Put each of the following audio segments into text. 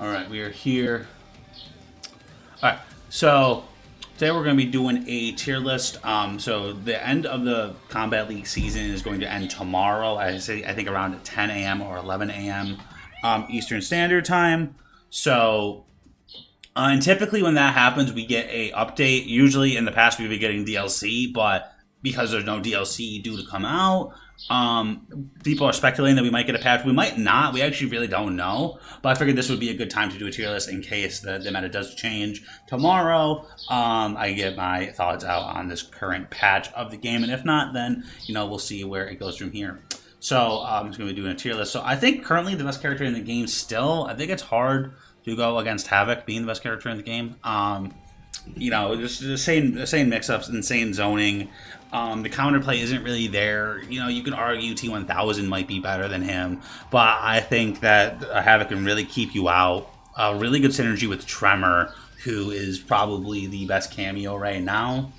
All right, we are here. All right, so today we're going to be doing a tier list. So the end of the Combat League season is going to end tomorrow. I think around 10 a.m. or 11 a.m. Eastern Standard Time. So, and typically when that happens, we get a update. Usually in the past we've been getting DLC, but because there's no DLC due to come out, people are speculating that we might get a patch. We might not. We actually really don't know. But I figured this would be a good time to do a tier list in case the meta does change tomorrow. I get my thoughts out on this current patch of the game, and if not, then we'll see where it goes from here. So I'm just going to be doing a tier list. So I think currently the best character in the game still. I think it's hard to go against Havoc being the best character in the game. Just insane mix-ups, insane zoning. The counterplay isn't really there. You can argue T1000 might be better than him, but I think that Havoc can really keep you out. Really good synergy with Tremor, who is probably the best cameo right now.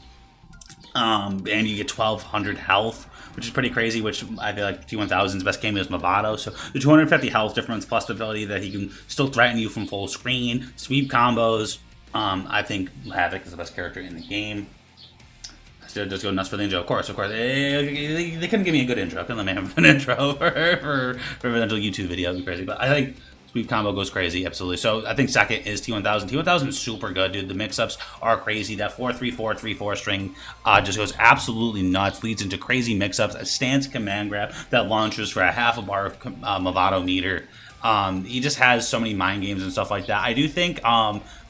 And you get 1200 health, which is pretty crazy, which I feel like T1000's best cameo is Movado. So the 250 health difference plus the ability that he can still threaten you from full screen, sweep combos. I think Havoc is the best character in the game. Still just go nuts for the intro, of course. They couldn't give me a good intro. Couldn't let me have an intro for a potential YouTube video. It'd be crazy. But I think sweep combo goes crazy, absolutely. So I think second is T1000. T1000 is super good, dude. The mix-ups are crazy. That 4-3-4-3-4 string just goes absolutely nuts. Leads into crazy mix-ups. A stance command grab that launches for a half a bar of Movado meter. He just has so many mind games and stuff like that. I do think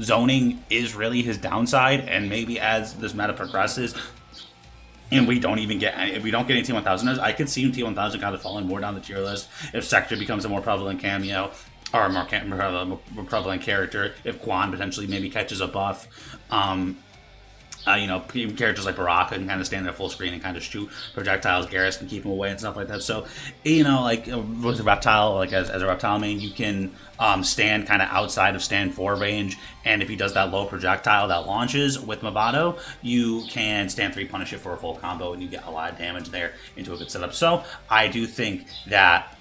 zoning is really his downside, and maybe as this meta progresses, and we don't get any T1000ers, I could see T1000 kind of falling more down the tier list if Sector becomes a more prevalent cameo, or a more prevalent character, if Quan potentially maybe catches a buff. Characters like Baraka can kind of stand there full screen and kind of shoot projectiles. Garrus can keep him away and stuff like that. So, with a reptile, like as a reptile main, you can stand kind of outside of stand 4 range. And if he does that low projectile that launches with Movado, you can stand 3 punish it for a full combo, and you get a lot of damage there into a good setup. So, I do think that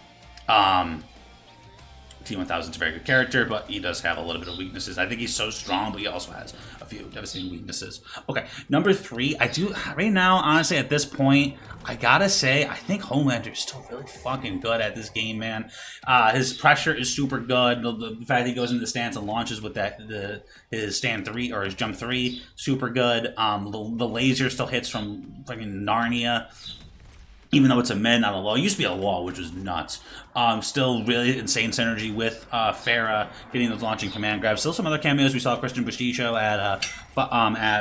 T1000 is a very good character, but he does have a little bit of weaknesses. I think he's so strong, but he also has a few devastating weaknesses. Okay, number 3, right now, honestly, at this point, I gotta say, I think Homelander is still really fucking good at this game, man. His pressure is super good. The fact that he goes into the stance and launches with his stand 3 or his jump 3, super good. The laser still hits from fucking Narnia. Even though it's a mid, not a low. It used to be a low, which was nuts. Still really insane synergy with Farah getting those launching command grabs. Still some other cameos. We saw Christian Busticho at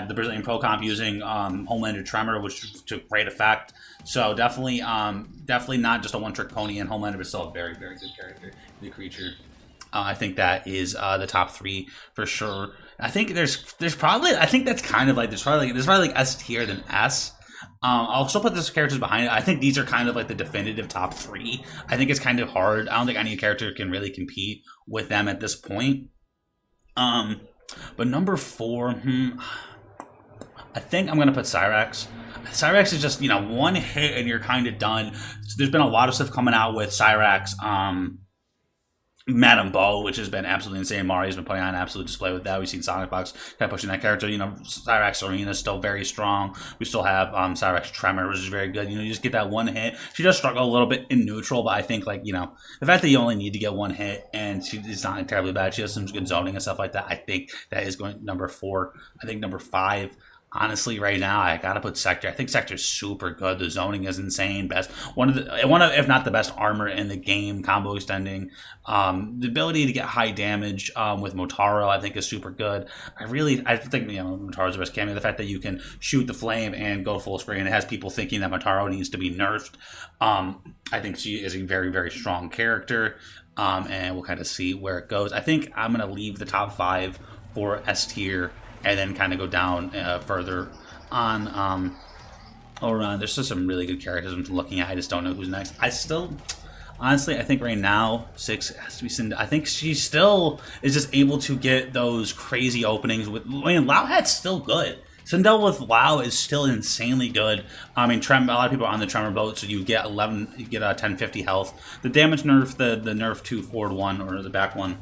the Brazilian Pro Comp using Homelander Tremor, which took great effect. So definitely not just a one-trick pony in Homelander, but still a very, very good character, the creature. I think that is the top 3 for sure. I think there's probably that's kind of like there's probably like S tier than S. I'll still put these characters behind it. I think these are kind of like the definitive top 3. I think it's kind of hard. I don't think any character can really compete with them at this point. But number 4, I think I'm going to put Cyrax. Cyrax is just, one hit and you're kind of done. So there's been a lot of stuff coming out with Cyrax. Madame Bo, which has been absolutely insane. Mari's been putting on an absolute display with that. We've seen Sonic Box kind of pushing that character. Cyrax Arena is still very strong. We still have Cyrax Tremor, which is very good. You just get that one hit. She does struggle a little bit in neutral, but I think, the fact that you only need to get one hit and it's not terribly bad. She has some good zoning and stuff like that. I think that is going number 4. I think number 5. Honestly, right now, I gotta put Sector. I think Sector's super good. The zoning is insane. One of if not the best armor in the game. Combo extending, the ability to get high damage with Motaro, I think, is super good. I think Motaro's the best cameo. The fact that you can shoot the flame and go full screen, it has people thinking that Motaro needs to be nerfed. I think she is a very, very strong character, and we'll kind of see where it goes. I think I'm gonna leave the top 5 for S tier. And then kind of go down further on. There's just some really good characters I'm looking at. I just don't know who's next. Honestly, I think right now 6 has to be Cinda. I think she still is just able to get those crazy openings with. Lao Hat's still good. Sindel with Lao is still insanely good. A lot of people are on the Tremor boat, so you get 1050 health. The damage nerf, the nerf to forward 1 or the back 1.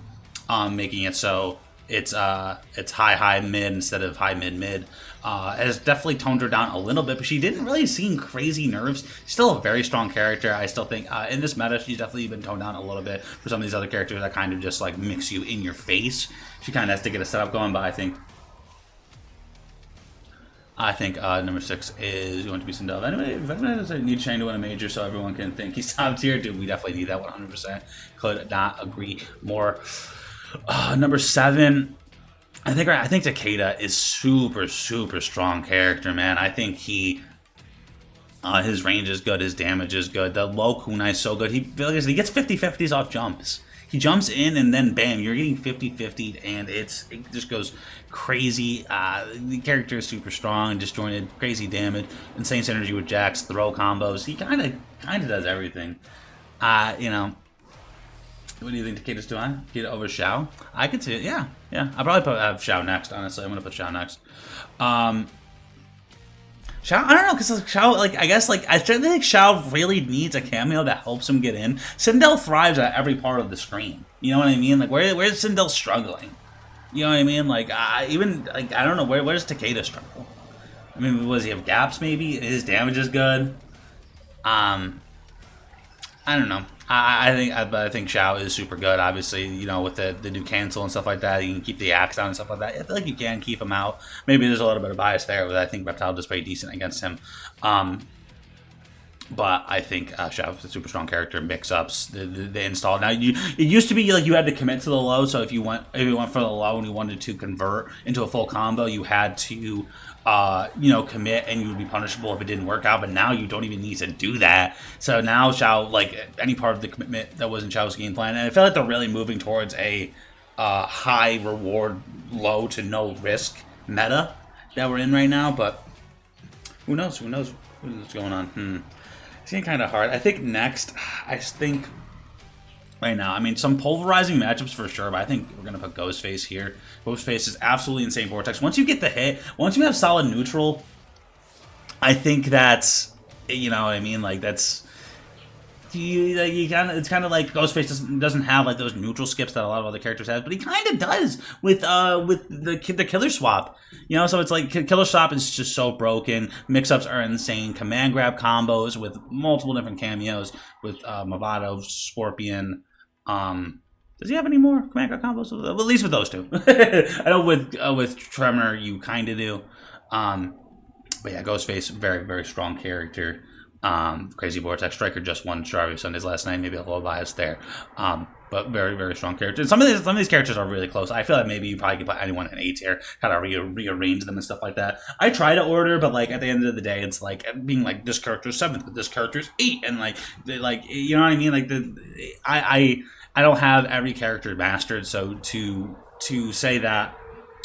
making it so it's high mid instead of high mid. Has definitely toned her down a little bit, but she didn't really seem crazy nerfs. She's still a very strong character. I still think in this meta she's definitely been toned down a little bit for some of these other characters that kind of just like mix you in your face. She kind of has to get a setup going, but I think number 6 is going to be Sindel. If anyone does need Shane to win a major so everyone can think he's top tier, dude, we definitely need that 100%. Could not agree more. Number 7, I think Takeda is super strong character, man. I think his range is good, his damage is good, the low kunai is so good. He gets 50-50s off jumps. He jumps in and then bam, you're getting 50-50 and it just goes crazy. The character is super strong, disjointed, crazy damage, insane synergy with Jax, throw combos. He kind of does everything. You know. What do you think Takeda's doing? Takeda over Xiao? I could see it. Yeah. I'll probably have Xiao next. Honestly, I'm gonna put Xiao next. Xiao, I don't know, because Xiao, I think Xiao really needs a cameo that helps him get in. Sindel thrives at every part of the screen. You know what I mean? Like, where's Sindel struggling? You know what I mean? Like, I don't know, where's Takeda struggle? I mean, does he have gaps? Maybe his damage is good. I don't know. I think Xiao is super good. Obviously, you know, with the new cancel and stuff like that, you can keep the axe down and stuff like that. I feel like you can keep him out. Maybe there's a little bit of bias there, but I think Reptile does pretty decent against him. But I think Xiao's a super strong character. Mix-ups, the install. Now, it used to be like you had to commit to the low, so if you went for the low and you wanted to convert into a full combo, you had to commit, and you would be punishable if it didn't work out. But now you don't even need to do that. So now Xiao, like any part of the commitment that wasn't Xiao's game plan, and I feel like they're really moving towards a high reward, low to no risk meta that we're in right now. But who knows? Who knows what's going on? It's getting kind of hard. I think next, right now, I mean, some pulverizing matchups for sure, but I think we're going to put Ghostface here. Ghostface is absolutely insane Vortex. Once you get the hit, once you have solid neutral, I think that's, you know what I mean? Like, that's, it's kind of like Ghostface doesn't have like those neutral skips that a lot of other characters have, but he kind of does with the killer swap. You know, so it's like killer swap is just so broken. Mix-ups are insane. Command grab combos with multiple different cameos with Movado, Scorpion. Does he have any more command grab combos? Well, at least with those two. I know with Tremor you kind of do. But yeah, Ghostface, very very strong character. Crazy Vortex Striker just won Strawberry Sundays last night. Maybe a little biased there, but very very strong character. And some of these characters are really close. I feel like maybe you probably could put anyone in A tier, kind of rearrange them and stuff like that. I try to order, but like at the end of the day, it's like being like this character's 7th, but this character's 8, and like you know what I mean. Like I don't have every character mastered, so to say that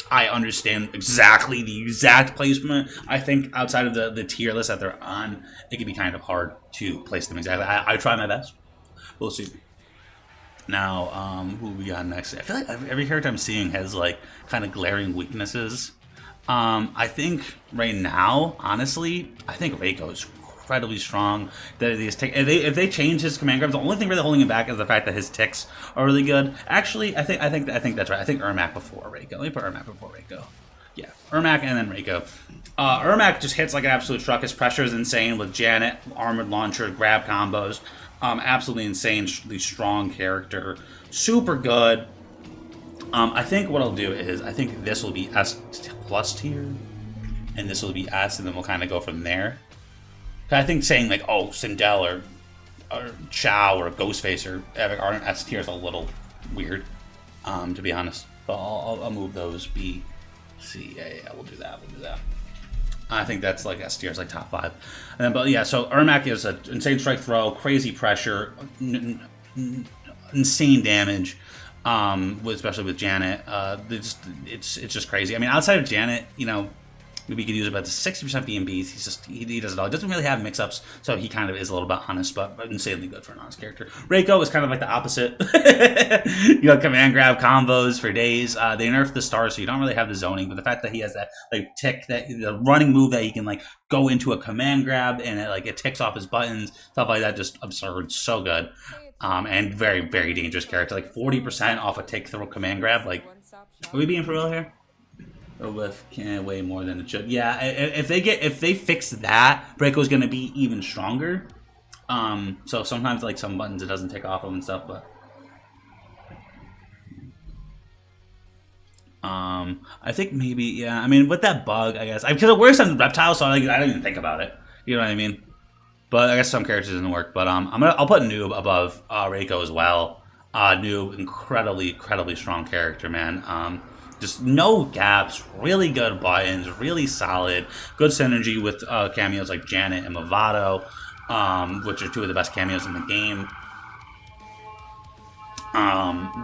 I understand exactly the exact placement, I think outside of the tier list that they're on, it can be kind of hard to place them exactly. I try my best. We'll see. Now, who we got next? I feel like every character I'm seeing has like kind of glaring weaknesses. I think right now, honestly, I think Reiko's incredibly strong. If they change his command grabs, the only thing really holding him back is the fact that his ticks are really good. Actually, I think that's right. I think Ermac before Reiko. Let me put Ermac before Reiko. Yeah, Ermac and then Reiko. Ermac just hits like an absolute truck. His pressure is insane with Janet, armored launcher, grab combos. Absolutely insanely strong character. Super good. I think what I'll do is I think this will be S plus tier, and this will be S, and then we'll kind of go from there. I think saying like, oh, Sindel or Xiao or Ghostface or Epic aren't S tier is a little weird, to be honest. But I'll move those B, C, A. We'll do that. I think that's like S tier is like top 5. And then, but yeah, so Ermac is an insane strike throw, crazy pressure, insane damage. Especially with Janet, it's just crazy. I mean, outside of Janet, you know, Maybe you could use about 60% BMBs. He does it all. He doesn't really have mix-ups, so he kind of is a little bit honest, but insanely good for an honest character. Reiko is kind of like the opposite. You got command grab combos for days. They nerfed the stars, so you don't really have the zoning, but the fact that he has that like tick, that the running move that he can like go into a command grab and it ticks off his buttons, stuff like that, just absurd, so good. And very, very dangerous character. Like 40% off a tick throw command grab. Like, are we being for real here? With way more than it should. Yeah, if they fix that, Breako's gonna be even stronger. So sometimes like some buttons it doesn't take off them and stuff, but I think maybe, yeah. I mean, with that bug, I guess because it works on reptiles, so I don't even think about it. You know what I mean? But I guess some characters doesn't work. But I'll put Noob above Reiko as well. Noob, incredibly strong character, man. Just no gaps, really good buttons, really solid, good synergy with cameos like Janet and Movado, which are two of the best cameos in the game.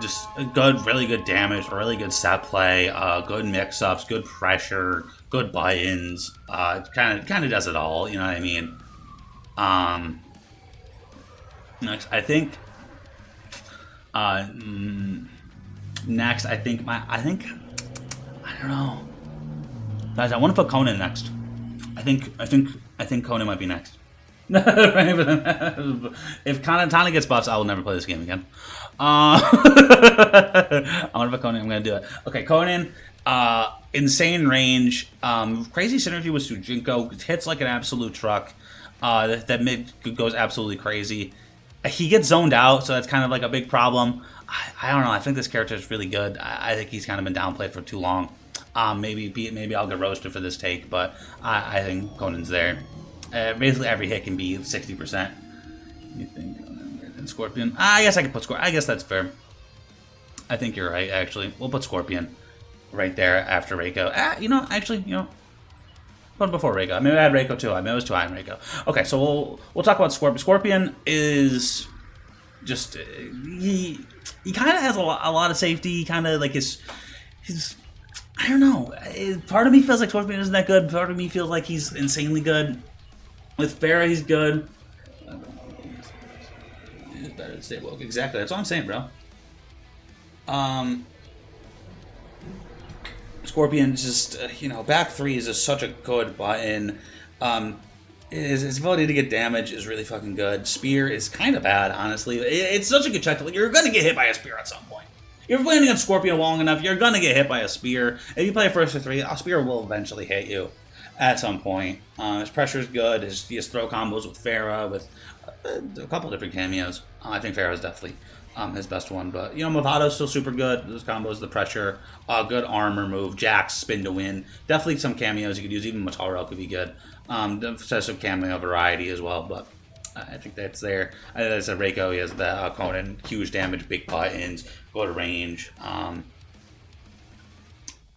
Just good, really good damage, really good set play, good mix-ups, good pressure, good buttons. Kind of does it all. You know what I mean? Next, I think. Next, I don't know, guys. I want to put Conan next. I think Conan might be next. If Kanatana gets buffs, I will never play this game again. I'm gonna put Conan. I'm gonna do it. Okay, Conan. Insane range. Crazy synergy with Sujinko. Hits like an absolute truck. That mid goes absolutely crazy. He gets zoned out, so that's kind of like a big problem. I don't know. I think this character is really good. I think he's kind of been downplayed for too long. Maybe I'll get roasted for this take, but I think Conan's there. Basically, every hit can be 60%. You think and Scorpion? I guess I could put Scorpion. I guess that's fair. I think you're right. Actually, we'll put Scorpion right there after Reiko. Put him before Reiko. I mean, I had Reiko too. I mean, it was too high in Reiko. Okay, so we'll talk about Scorpion. Scorpion is just he kind of has a lot of safety. Kind of like his I don't know. Part of me feels like Scorpion isn't that good. Part of me feels like he's insanely good. With Pharah, he's good. He's better than Stay Woke. Exactly. That's what I'm saying, bro. Scorpion just, back 3 is just such a good button. His ability to get damage is really fucking good. Spear is kind of bad, honestly. It's such a good check. You're going to get hit by a spear at some point. If you're playing against Scorpion long enough, you're going to get hit by a spear. If you play first to 3, a spear will eventually hit you at some point. His pressure is good. He has throw combos with Pharah, with a couple different cameos. I think Pharah is definitely his best one. But, Movado's still super good. Those combos, the pressure, good armor move, Jax, spin to win. Definitely some cameos you could use. Even Motaro could be good. Some cameo variety as well, but I think that's there. As I said, Reiko, he has the Conan, huge damage, big buttons, good range. And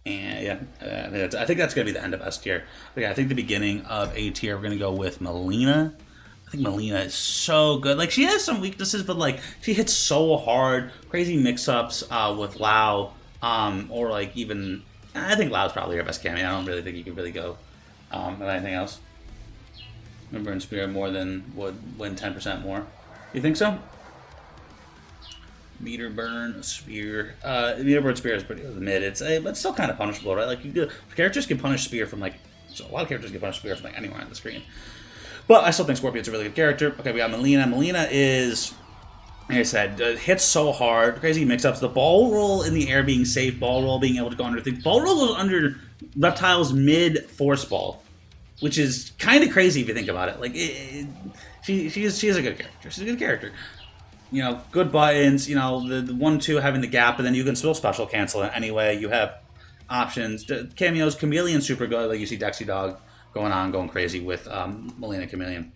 yeah, I think that's going to be the end of S tier. But yeah, I think the beginning of A tier, we're going to go with Melina. I think Melina is so good. Like, she has some weaknesses, but like, she hits so hard. Crazy mix-ups with Lao, or like even, I think Lao's probably her best cameo. I don't really think you can really go with anything else. Burn Spear more than would win 10% more. You think so? Meter Burn Spear. Meter Burn Spear is pretty mid. But it's still kind of punishable, right? Like, characters can punish Spear from like, so a lot of characters can punish Spear from like anywhere on the screen. But I still think Scorpion's a really good character. Okay, we got Melina. Melina is, like I said, hits so hard. Crazy mix-ups. The ball roll in the air being safe. Ball roll being able to go under things. Ball roll goes under Reptile's mid force ball, which is kind of crazy if you think about it. Like, she is a good character. She's a good character. Good buttons. The 1-2 having the gap, and then you can still special cancel it anyway. You have options. Cameos, Chameleon super good. Like you see Dexy Dog going crazy with Melina Chameleon.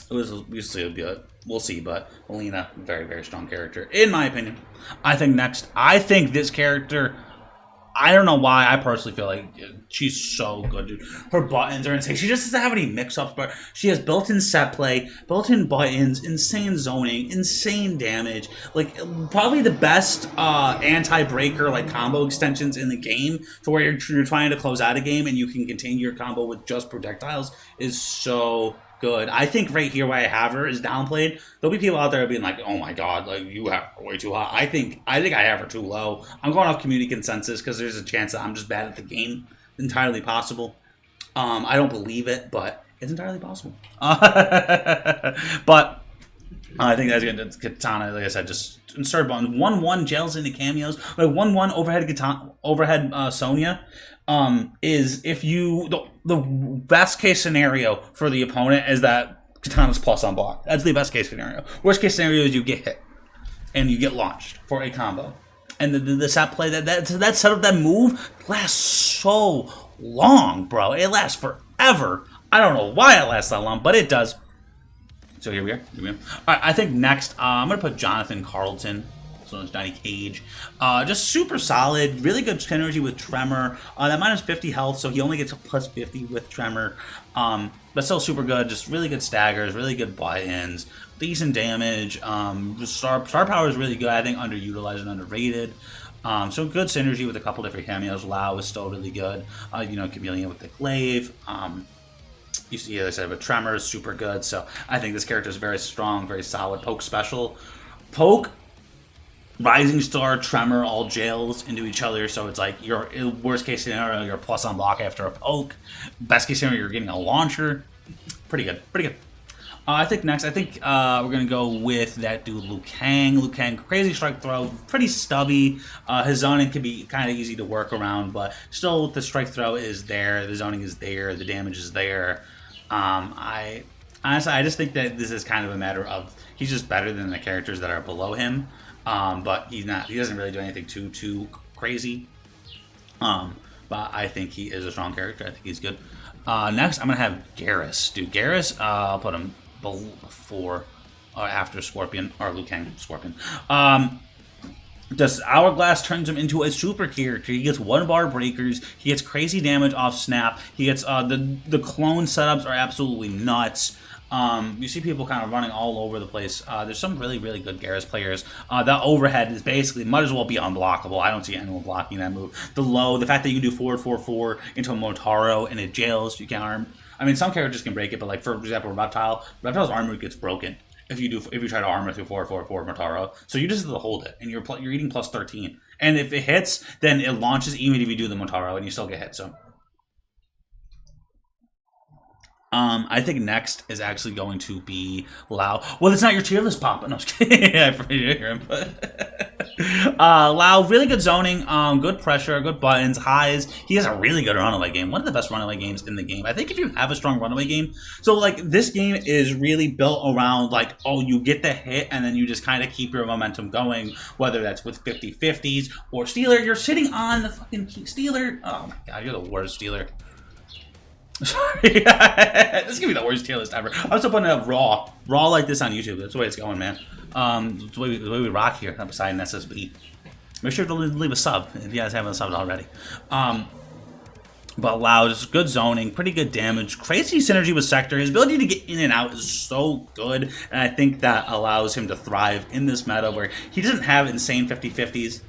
We'll see, but Melina, very, very strong character in my opinion. I think this character I don't know why. I personally feel like she's so good, dude. Her buttons are insane. She just doesn't have any mix-ups, but she has built-in set play, built-in buttons, insane zoning, insane damage. Like, probably the best anti-breaker, like, combo extensions in the game for where you're trying to close out a game and you can continue your combo with just projectiles is so good. I think right here where I have her is downplayed. There'll be people out there being like, "Oh my god, like you have her way too high." I think I have her too low. I'm going off community consensus because there's a chance that I'm just bad at the game. Entirely possible. I don't believe it, but it's entirely possible. But I think that's good. Katana, like I said, just insert button 1-1 jails into cameos. Like 1-1 overhead Katana, overhead Sonya. Is if you the best case scenario for the opponent is that Katana's plus on block. That's the best case scenario. Worst case scenario is you get hit and you get launched for a combo. And the set play that setup, that move lasts so long, bro. It lasts forever. I don't know why it lasts that long, but it does. So here we are. All right, I think next I'm gonna put Jonathan Carlton. So it's Johnny Cage. Just super solid, really good synergy with Tremor. That minus 50 health, so he only gets a plus 50 with Tremor. But still super good, just really good staggers, really good buy-ins, decent damage. Star power is really good, I think underutilized and underrated. So good synergy with a couple different cameos. Lao is still really good. Chameleon with the glaive. You see, as I said, with Tremor is super good. So I think this character is very strong, very solid. Poke special. Poke, Rising Star, Tremor, all jails into each other, so it's like your worst case scenario, you're plus on block after a poke. Best case scenario, you're getting a launcher. Pretty good. I think next, we're gonna go with that dude Liu Kang. Liu Kang, crazy strike throw, pretty stubby. His zoning can be kind of easy to work around, but still the strike throw is there, the zoning is there, the damage is there. I just think that this is kind of a matter of he's just better than the characters that are below him. But he's not. He doesn't really do anything too crazy. But I think he is a strong character. I think he's good. Next, I'm gonna have Garrus. Dude, Garrus. I'll put him before or after Scorpion or Liu Kang Scorpion. Just Hourglass turns him into a super character. He gets 1-bar breakers. He gets crazy damage off snap. He gets the clone setups are absolutely nuts. You see people kind of running all over the place. There's some really, really good Garrus players. That overhead is basically, might as well be unblockable. I don't see anyone blocking that move. The fact that you can do forward 4-4 into a Motaro and it jails, you can arm. I mean, some characters can break it, but like for example, Reptile's armor gets broken if you try to armor through 4-4-4 Motaro. So you just have to hold it, and you're eating plus 13. And if it hits, then it launches even if you do the Motaro, and you still get hit. So. I think next is actually going to be Lao. Well, it's not your tier list, Papa. No, I was kidding. I forgot to hear him. But Lao, really good zoning, good pressure, good buttons, highs. He has a really good runaway game. One of the best runaway games in the game. I think if you have a strong runaway game, so like this game is really built around like, oh, you get the hit and then you just kind of keep your momentum going, whether that's with 50-50s or Stealer. You're sitting on the fucking Stealer. Oh my god, you're the worst Stealer. Sorry, this is gonna be the worst tier list ever. I'm still putting up raw like this on YouTube. That's the way it's going, man. It's the way we rock here. I'm beside an SSB. Make sure to leave a sub if you guys haven't subbed already. But Lao, just good zoning, pretty good damage, crazy synergy with Sector. His ability to get in and out is so good, and I think that allows him to thrive in this meta where he doesn't have insane 50-50s.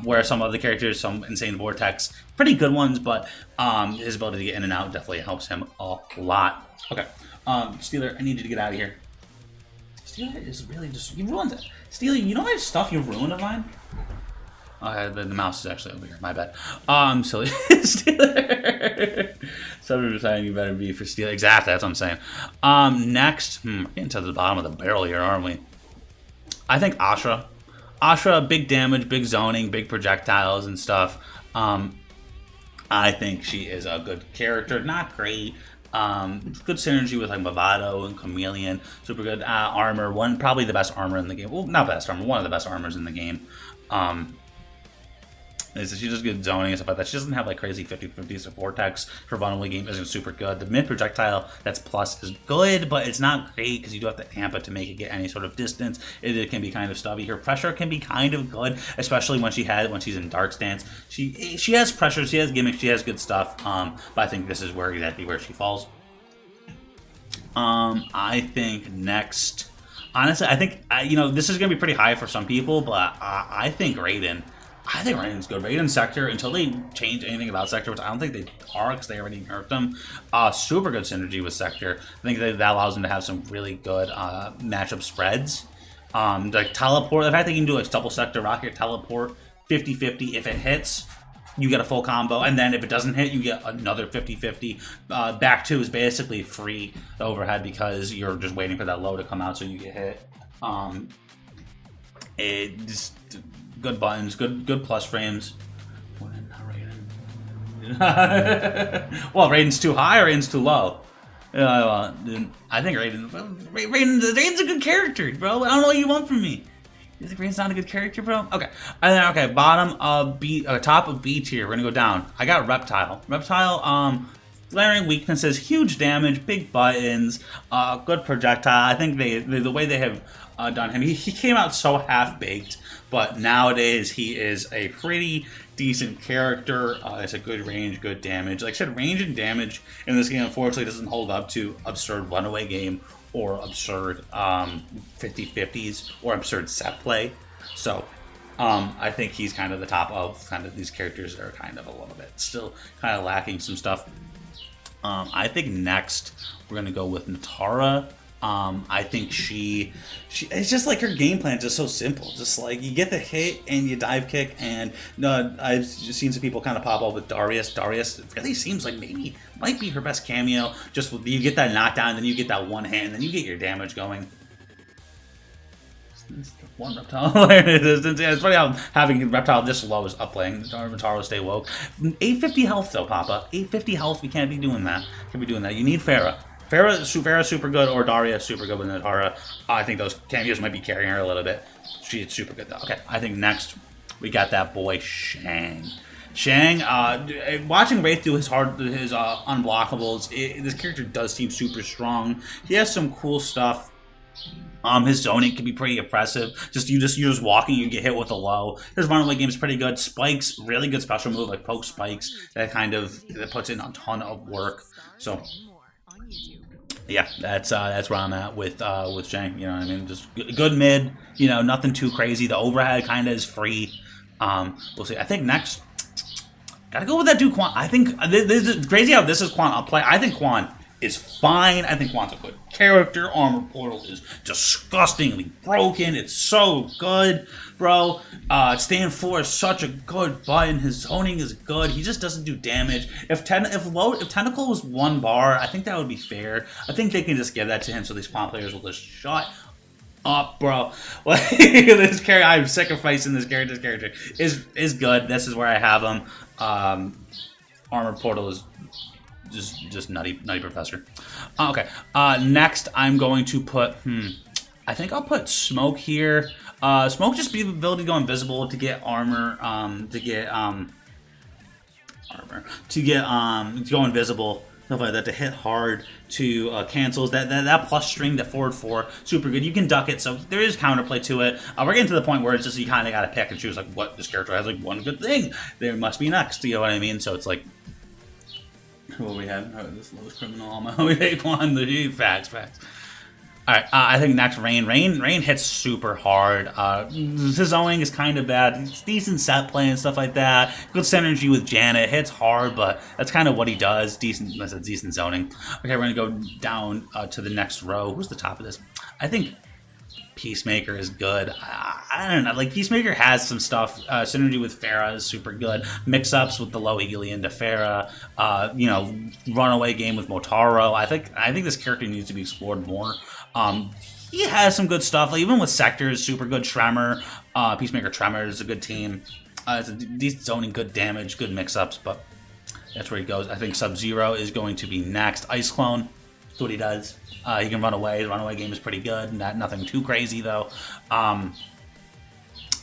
Where some other characters, some insane vortex, pretty good ones, but his ability to get in and out definitely helps him a lot. Okay, Steeler, I need you to get out of here. Steeler is really just, you ruined it. Steeler, you know how much stuff you've ruined of mine? The mouse is actually over here, my bad. Silly Steeler. Somebody was saying you better be for Steeler. Exactly, that's what I'm saying. Next, we're getting to the bottom of the barrel here, aren't we? I think Asha. Asha, big damage, big zoning, big projectiles and stuff. I think she is a good character. Not great. Good synergy with like Movado and Chameleon. Super good armor. Probably the best armor in the game. Well, not best armor. One of the best armors in the game. She does good zoning and stuff like that. She doesn't have like crazy 50/50, so Vortex for runaway game isn't super good. The mid projectile that's plus is good, but it's not great because you do have to amp it to make it get any sort of distance. It can be kind of stubby. Her pressure can be kind of good, especially when she's in dark stance. She has pressure, she has gimmicks, she has good stuff. But I think this is exactly where she falls. I think next, honestly, I think this is gonna be pretty high for some people, but I think Raiden. I think Raiden's good. Raiden Sector, until they change anything about Sector, which I don't think they are because they already nerfed them, super good synergy with Sector. I think that allows them to have some really good matchup spreads. Like teleport, the fact that you can do like double Sector rocket teleport 50/50, if it hits, you get a full combo, and then if it doesn't hit, you get another 50/50. Back 2 is basically free overhead because you're just waiting for that low to come out so you get hit. It just good buttons, good plus frames. Well, Raiden's too high or Raiden's too low? I think Raiden's a good character, bro. I don't know what you want from me. You think Raiden's not a good character, bro? Okay. And then, okay, bottom of B, top of B tier, we're gonna go down. I got Reptile. Reptile, glaring weaknesses, huge damage, big buttons, good projectile. I think the way they have done him, he came out so half-baked, but nowadays he is a pretty decent character. It's a good range, good damage. Like I said, range and damage in this game unfortunately doesn't hold up to absurd runaway game or absurd 50/50s or absurd set play. So I think he's kind of the top of kind of these characters that are kind of a little bit still kind of lacking some stuff. I think next we're gonna go with Natara. I think she it's just like her game plan is just so simple. Just like you get the hit and you dive kick, and I've just seen some people kind of pop up with Darius. Darius really seems like maybe might be her best cameo. Just you get that knockdown, then you get that one hit, and then you get your damage going. One Reptile. It's funny how having Reptile this low is upplaying. Natara stay woke. 850 health though, Papa. 850 health. We can't be doing that. Can't be doing that. You need Pharah. Pharah super good, or Daria super good with Natara. I think those cameos might be carrying her a little bit. She's super good though. Okay, I think next we got that boy Shang. Shang, watching Wraith do his unblockables, this character does seem super strong. He has some cool stuff. His zoning can be pretty oppressive. You're just walking, you get hit with a low. His runaway game is pretty good. Spikes, really good special move like poke spikes. That puts in a ton of work. So yeah, that's where I'm at with Shang. You know what I mean? Just good mid. Nothing too crazy. The overhead kind of is free. We'll see. I think next, gotta go with that dude Quan. I think this is crazy how this is Quan up play. I think Quan is fine. I think Quan's a good character. Armor Portal is disgustingly broken. It's so good, bro. Stand 4 is such a good button. His zoning is good. He just doesn't do damage. If Tentacle was 1 bar, I think that would be fair. I think they can just give that to him so these Quan players will just shut up, bro. Like, this character, I'm sacrificing this character. This character is good. This is where I have him. Armor Portal is just nutty professor. Okay. Next, I'm going to put. I think I'll put Smoke here. Smoke just be the ability to go invisible, to get armor, to go invisible, stuff like that, to hit hard, to cancels that plus string, that forward 4, super good. You can duck it, so there is counterplay to it. We're getting to the point where it's just you kind of got to pick and choose like what this character has like one good thing. There must be next. You know what I mean? So it's like. What we have? Oh, this lowest criminal on my we hate one. Facts. Alright, I think next Rain. Rain hits super hard. His zoning is kind of bad. It's decent set play and stuff like that. Good synergy with Janet. Hits hard, but that's kind of what he does. Decent zoning. Okay, we're gonna go down to the next row. Who's the top of this? I think Peacemaker is good. I don't know. Like, Peacemaker has some stuff. Synergy with Pharah is super good. Mix-ups with the low Eagly into Pharah. Runaway game with Motaro. I think this character needs to be explored more. He has some good stuff. Like, even with Sectors, super good. Tremor. Peacemaker Tremor is a good team. It's a decent zoning, good damage, good mix-ups, but that's where he goes. I think Sub-Zero is going to be next. Ice Clone. That's what he does. He can run away. His runaway game is pretty good. Nothing too crazy, though. And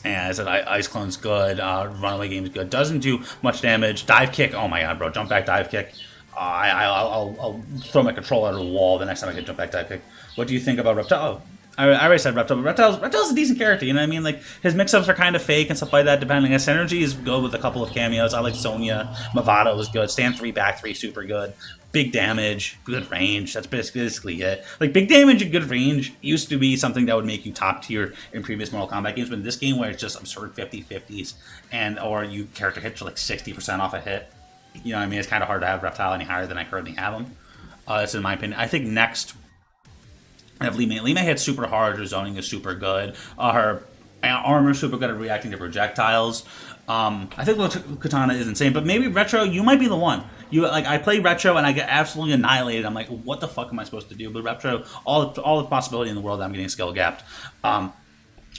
And I said Ice Clone's good. Runaway Game's good. Doesn't do much damage. Dive Kick. Oh my god, bro. Jump back Dive Kick. I'll throw my controller at the wall the next time I get jump back Dive Kick. What do you think about Reptile? Oh, I already said Reptile, but Reptile's a decent character, you know what I mean? Like, his mix-ups are kind of fake and stuff like that, depending. His synergy is good with a couple of cameos. I like Sonya. Mavado is good. Stand 3, back 3, super good. Big damage, good range. That's basically it. Like, big damage and good range used to be something that would make you top tier in previous Mortal Kombat games, but in this game where it's just absurd 50-50s, or you character hits like 60% off a hit, you know what I mean? It's kind of hard to have Reptile any higher than I currently have him. That's in my opinion. I think next I have Lee May. Lee May hits super hard. Her zoning is super good. Her armor is super good at reacting to projectiles. I think Katana is insane, but maybe Retro, you might be the one. I play Retro and I get absolutely annihilated. I'm like, what the fuck am I supposed to do? But Retro, all the possibility in the world, I'm getting skill gapped.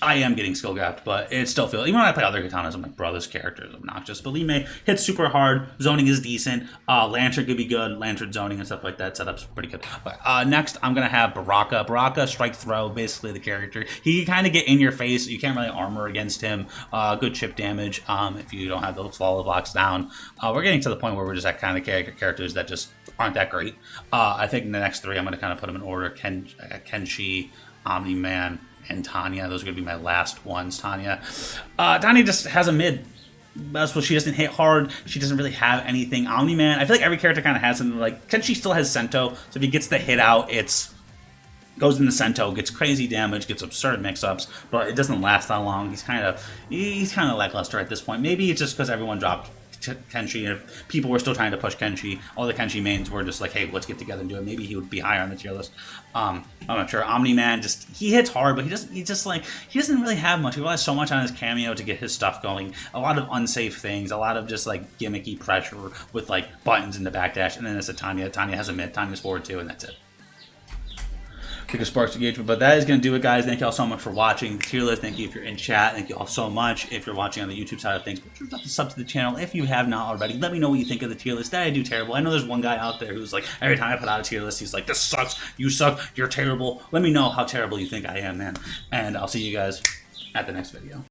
I am getting skill gapped, but it still feels... Even when I play other katanas, I'm like, bro, this character is obnoxious. But Lee May hits super hard. Zoning is decent. Lantern could be good. Lantern zoning and stuff like that. Setup's pretty good. But, next, I'm going to have Baraka. Baraka, strike throw, basically the character. He can kind of get in your face. You can't really armor against him. Good chip damage if you don't have those follow blocks down. We're getting to the point where we're just that kind of characters that just aren't that great. I think in the next three, I'm going to kind of put them in order. Kenshi, Omni-Man, and Tanya. Those are going to be my last ones. Tanya just has a mid. That's what she doesn't hit hard. She doesn't really have anything. Omni-Man, I feel like every character kind of has something. Like, Kenshi still has Sento, so if he gets the hit out, goes into Sento, gets crazy damage, gets absurd mix-ups, but it doesn't last that long. He's kind of lackluster at this point. Maybe it's just because everyone dropped Kenshi, and if people were still trying to push Kenshi, all the Kenshi mains were just like, hey, let's get together and do it. Maybe he would be higher on the tier list. I'm not sure. Omni-Man, he hits hard, but he doesn't really have much. He relies so much on his cameo to get his stuff going. A lot of unsafe things, a lot of just like gimmicky pressure with like buttons in the backdash, and then it's a Tanya. Tanya has a mid, Tanya's forward too, and that's it. Kick a sparks engagement, but that is going to do it, guys. Thank you all so much for watching the tier list. Thank you if you're in chat. Thank you all so much if you're watching on the YouTube side of things. But sure, sub to the channel if you have not already. Let me know what you think of the tier list. Did I do terrible? I know there's one guy out there who's like, every time I put out a tier list, he's like, this sucks. You suck. You're terrible. Let me know how terrible you think I am, man. And I'll see you guys at the next video.